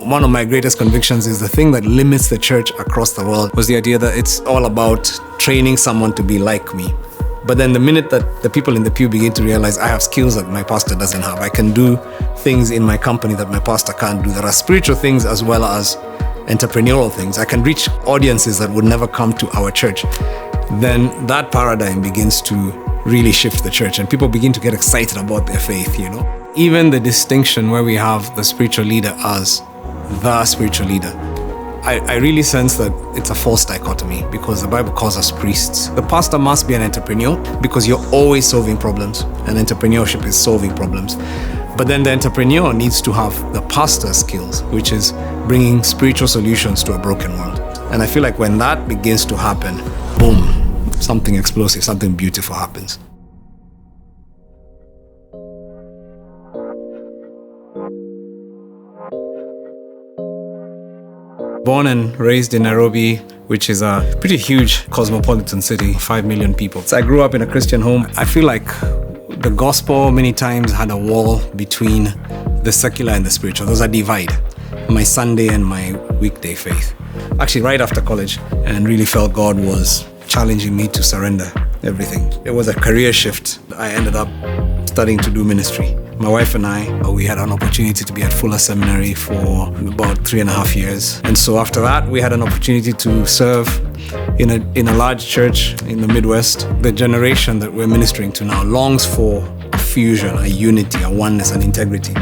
One of my greatest convictions is the thing that limits the church across the world was the idea that it's all about training someone to be like me. But then the minute that the people in the pew begin to realize I have skills that my pastor doesn't have, I can do things in my company that my pastor can't do. There are spiritual things as well as entrepreneurial things. I can reach audiences that would never come to our church. Then that paradigm begins to really shift the church and people begin to get excited about their faith, Even the distinction where we have the spiritual leader as the spiritual leader, I really sense that it's a false dichotomy because the Bible calls us priests. The pastor must be an entrepreneur because you're always solving problems and entrepreneurship is solving problems. But then the entrepreneur needs to have the pastor's skills, which is bringing spiritual solutions to a broken world. And I feel like when that begins to happen, boom, something explosive, something beautiful happens. Born and raised in Nairobi, which is a pretty huge cosmopolitan city, 5 million people. So I grew up in a Christian home. I feel like the gospel many times had a wall between the secular and the spiritual. There's a divide, my Sunday and my weekday faith. Actually, right after college, and really felt God was challenging me to surrender everything. It was a career shift. I ended up studying to do ministry. My wife and I, we had an opportunity to be at Fuller Seminary for about 3.5 years. And so after that, we had an opportunity to serve in a large church in the Midwest. The generation that we're ministering to now longs for a fusion, a unity, a oneness, an integrity.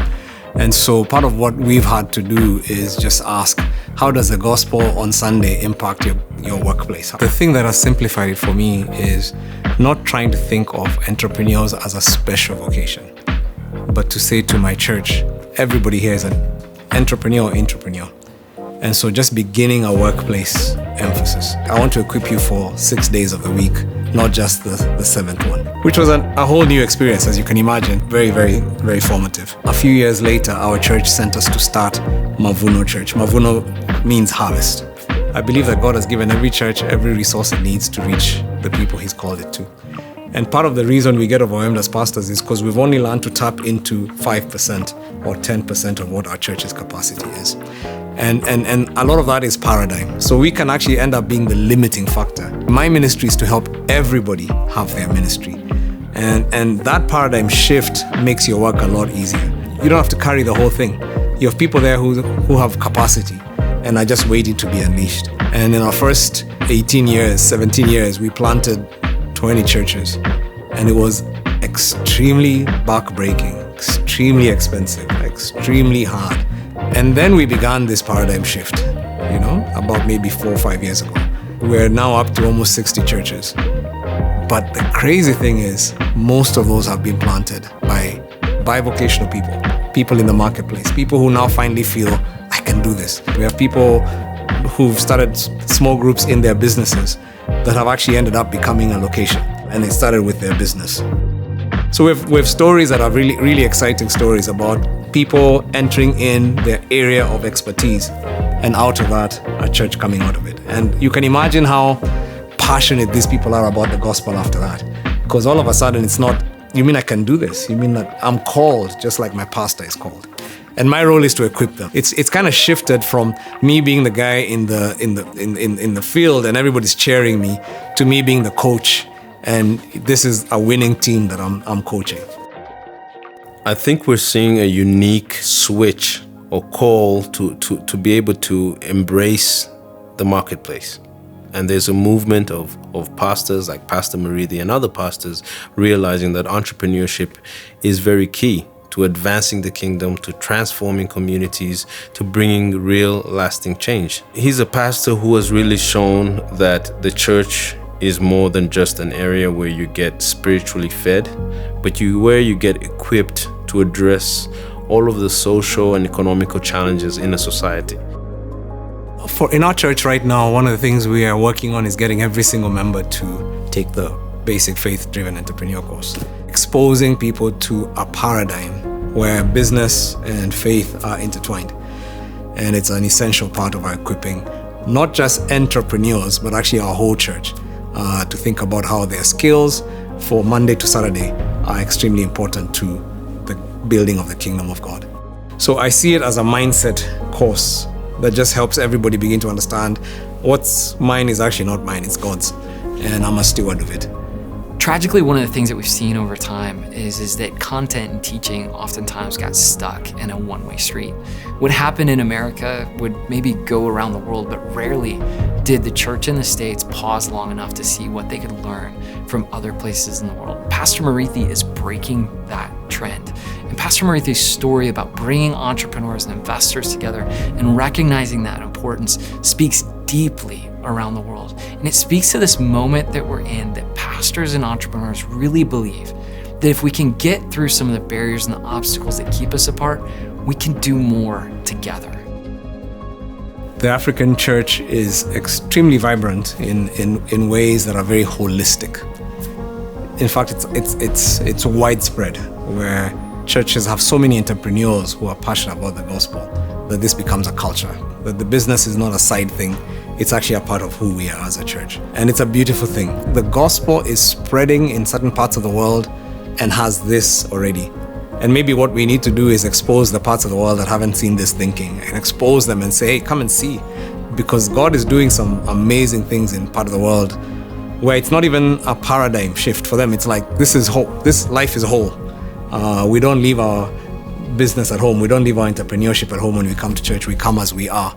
And so part of what we've had to do is just ask, how does the gospel on Sunday impact your workplace? The thing that has simplified it for me is not trying to think of entrepreneurs as a special vocation, but to say to my church, everybody here is an entrepreneur. And so just beginning a workplace emphasis. I want to equip you for 6 days of the week, not just the 7th one, which was a whole new experience, as you can imagine. Very, very, very formative. A few years later, our church sent us to start Mavuno Church. Mavuno means harvest. I believe that God has given every church every resource it needs to reach the people He's called it to. And part of the reason we get overwhelmed as pastors is because we've only learned to tap into 5% or 10% of what our church's capacity is. And a lot of that is paradigm. So we can actually end up being the limiting factor. My ministry is to help everybody have their ministry. And that paradigm shift makes your work a lot easier. You don't have to carry the whole thing. You have people there who have capacity and are just waiting to be unleashed. And in our first 18 years, 17 years, we planted 20 churches, and it was extremely back-breaking, extremely expensive, extremely hard. And then we began this paradigm shift, about maybe 4 or 5 years ago. We're now up to almost 60 churches. But the crazy thing is, most of those have been planted by bivocational people in the marketplace, people who now finally feel, I can do this. We have people who've started small groups in their businesses that have actually ended up becoming a location, and it started with their business. So we have stories that are really, really exciting stories about people entering in their area of expertise, and out of that, a church coming out of it. And you can imagine how passionate these people are about the gospel after that, because all of a sudden it's not, you mean I can do this? You mean that I'm called just like my pastor is called? And my role is to equip them. It's kind of shifted from me being the guy in the field and everybody's cheering me to me being the coach. And this is a winning team that I'm coaching. I think we're seeing a unique switch or call to be able to embrace the marketplace. And there's a movement of pastors like Pastor Muriithi and other pastors realizing that entrepreneurship is very key to advancing the kingdom, to transforming communities, to bringing real lasting change. He's a pastor who has really shown that the church is more than just an area where you get spiritually fed, but where you get equipped to address all of the social and economical challenges in a society. In our church right now, one of the things we are working on is getting every single member to take the basic faith-driven entrepreneur course, exposing people to a paradigm where business and faith are intertwined. And it's an essential part of our equipping, not just entrepreneurs, but actually our whole church, to think about how their skills for Monday to Saturday are extremely important to the building of the kingdom of God. So I see it as a mindset course that just helps everybody begin to understand what's mine is actually not mine, it's God's, and I'm a steward of it. Tragically, one of the things that we've seen over time is that content and teaching oftentimes got stuck in a one-way street. What happened in America would maybe go around the world, but rarely did the church in the States pause long enough to see what they could learn from other places in the world. Pastor Muriithi is breaking that trend. And Pastor Muriithi's story about bringing entrepreneurs and investors together and recognizing that importance speaks deeply around the world. And it speaks to this moment that we're in, that pastors and entrepreneurs really believe that if we can get through some of the barriers and the obstacles that keep us apart, we can do more together. The African church is extremely vibrant in ways that are very holistic. In fact, it's widespread, where churches have so many entrepreneurs who are passionate about the gospel that this becomes a culture, that the business is not a side thing, it's actually a part of who we are as a church. And it's a beautiful thing. The gospel is spreading in certain parts of the world and has this already. And maybe what we need to do is expose the parts of the world that haven't seen this thinking, and expose them and say, hey, come and see. Because God is doing some amazing things in part of the world where it's not even a paradigm shift for them. It's like, this is whole. This life is whole. We don't leave our business at home. We don't leave our entrepreneurship at home when we come to church. We come as we are.